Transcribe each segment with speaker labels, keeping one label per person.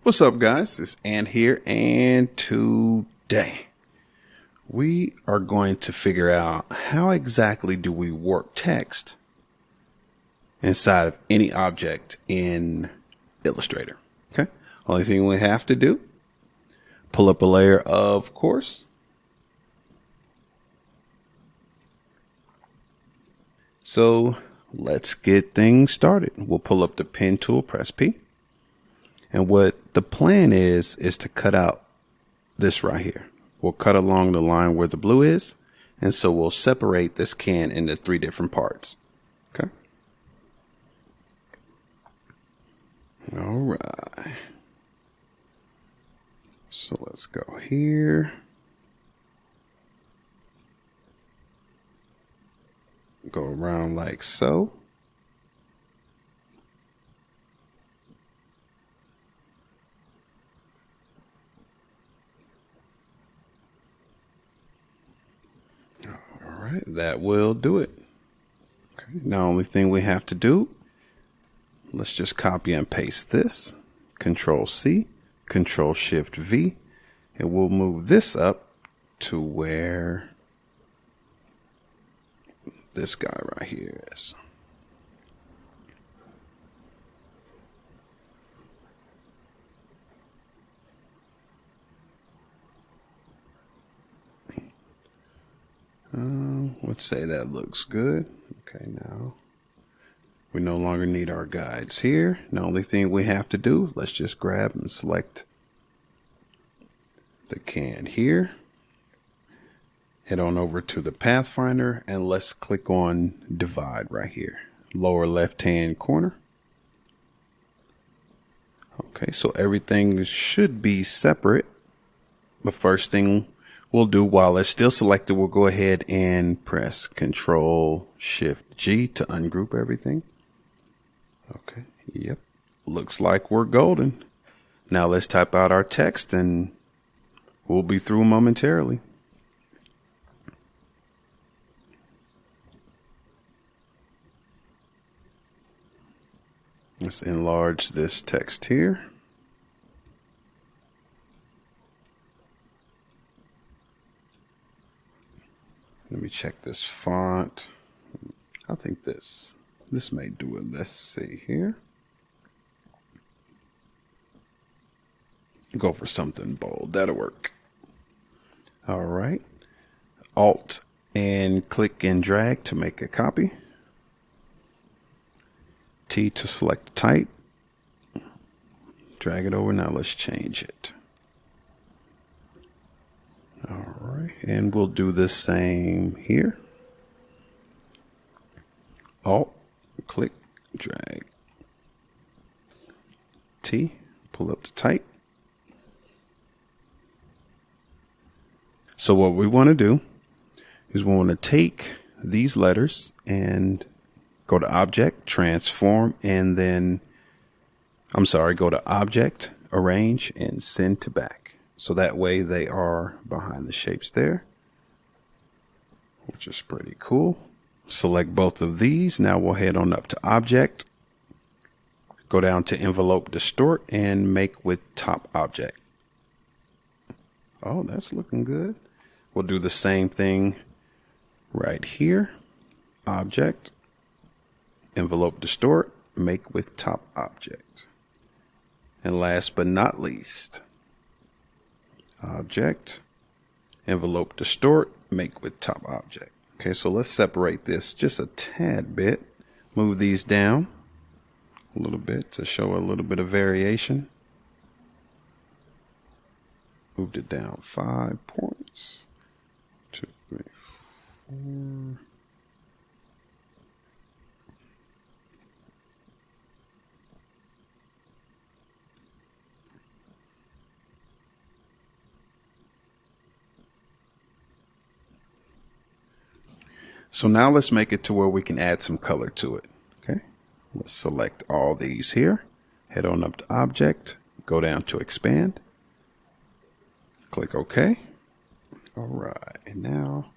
Speaker 1: What's up, guys? It's Ant here, and today we are going to figure out how exactly do we work text inside of any object in Illustrator. Okay, only thing we have to do, pull up a layer, of course. So let's get things started. We'll pull up the pen tool, press P. And what the plan is to cut out this right here. We'll cut along the line where the blue is. And so we'll separate this can into 3 different parts. Okay. All right. So let's go here. Go around like so. Alright, that will do it. Okay, now only thing we have to do, let's just copy and paste this. Control C, Control Shift V, and we'll move this up to where this guy right here is. Let's say that looks good. Okay, now we no longer need our guides here. The only thing we have to do, let's just grab and select the can here. Head on over to the Pathfinder and let's click on divide right here, lower left hand corner. Okay, so everything should be separate. The first thing we'll do, while it's still selected, we'll go ahead and press Control Shift G to ungroup everything. Okay, yep, looks like we're golden. Now let's type out our text and we'll be through momentarily. Let's enlarge this text here. Let me check this font. I think this may do it. Let's see here. Go for something bold. That'll work. All right. Alt and click and drag to make a copy. T to select the type. Drag it over. Now let's change it. All right, and we'll do the same here. Alt, click, drag. T, pull up the type. So what we want to do is we want to take these letters and go to Object, Transform, and then, go to Object, Arrange, and Send to Back. So that way they are behind the shapes there, which is pretty cool. Select both of these. Now we'll head on up to Object, go down to Envelope Distort, and Make with Top Object. Oh, that's looking good. We'll do the same thing right here. Object, Envelope Distort, Make with Top Object. And last but not least, Object, Envelope Distort, Make with Top Object. Okay, so let's separate this just a tad bit. Move these down a little bit to show a little bit of variation. Moved it down 5 points. 2, 3, 4. So now let's make it to where we can add some color to it. Okay, let's select all these here. Head on up to Object, go down to Expand. Click OK. All right, and now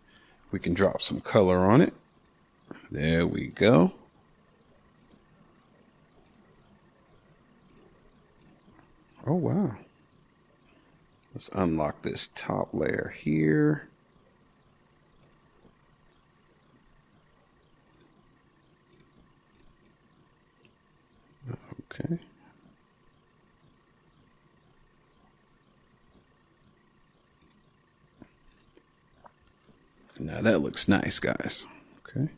Speaker 1: we can drop some color on it. There we go. Oh, wow. Let's unlock this top layer here. Okay. Now that looks nice, guys. Okay.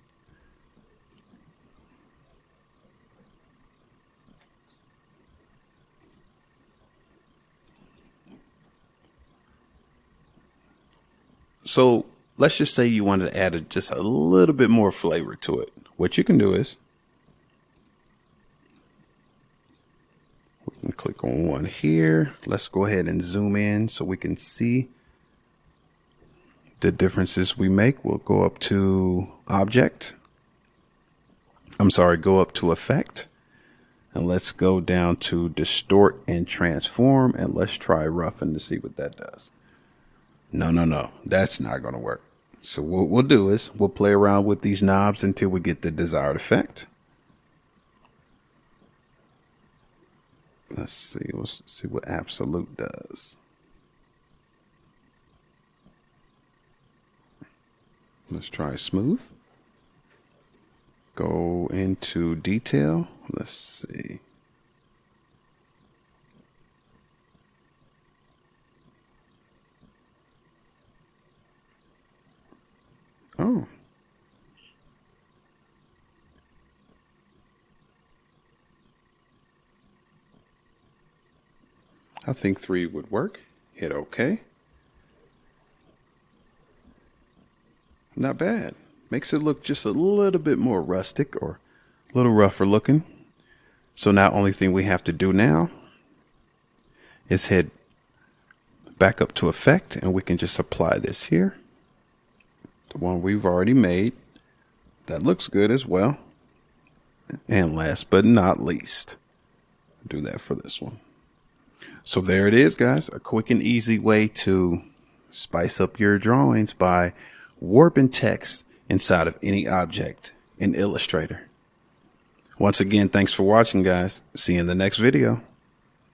Speaker 1: So let's just say you wanted to add just a little bit more flavor to it. What you can do is we can click on one here. Let's go ahead and zoom in so we can see the differences we make. We'll go up to Object. Go up to Effect. And let's go down to Distort and Transform. And let's try Roughen to see what that does. No. That's not going to work. So what we'll do is we'll play around with these knobs until we get the desired effect. Let's see. Let's see what Absolute does. Let's try Smooth. Go into Detail. Let's see. Oh. I think 3 would work. Hit OK. Not bad. Makes it look just a little bit more rustic or a little rougher looking. So now only thing we have to do now is head back up to Effect, and we can just apply this here. The one we've already made. That looks good as well. And last but not least, do that for this one. So there it is, guys. A quick and easy way to spice up your drawings by warping text inside of any object in Illustrator. Once again, thanks for watching, guys. See you in the next video.